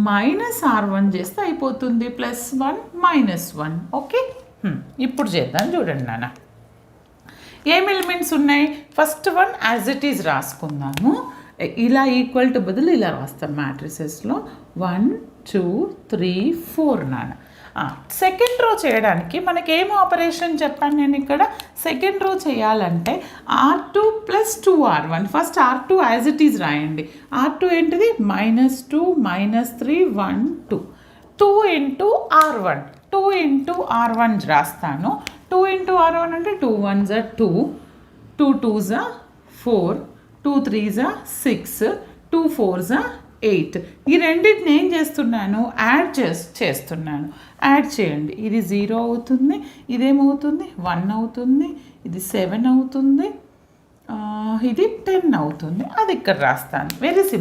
-r1 చేస్తే అయిపోతుంది, +1 -1. Okay, ఇప్పుడు చేద్దాం చూడండి నాన్న. ఏం ఎలిమెంట్స్ ఉన్నాయి? First one as it is రాసుకుందాము. ఇలా ఈక్వల్ టు బదులు ఇలా రాస్తాం మ్యాట్రిసెస్లో 1 2 3 4 నాన్న. సెకండ్ రో చేయడానికి మనకి ఏం ఆపరేషన్ చెప్పాను నేను ఇక్కడ? సెకండ్ రో చేయాలంటే R2 + 2R1. First R2 as it is రాయండి. R2 ఏంటిది? -2 -3 1 2. 2 × R1, 2 × R1 రాస్తాను. 2 × R1 అంటే 2 1s are 2, 2 2s are 4, 2 3s are 6, 2 4s are 8. ఈ రెండింటిని ఏం చేస్తున్నాను? యాడ్ చేస్తున్నాను. యాడ్ చేయండి. ఇది 0 అవుతుంది, ఇదేమవుతుంది? 1 అవుతుంది, ఇది 7 అవుతుంది, ఇది 10 అవుతుంది. అది ఇక్కడ రాస్తాను. Very simple.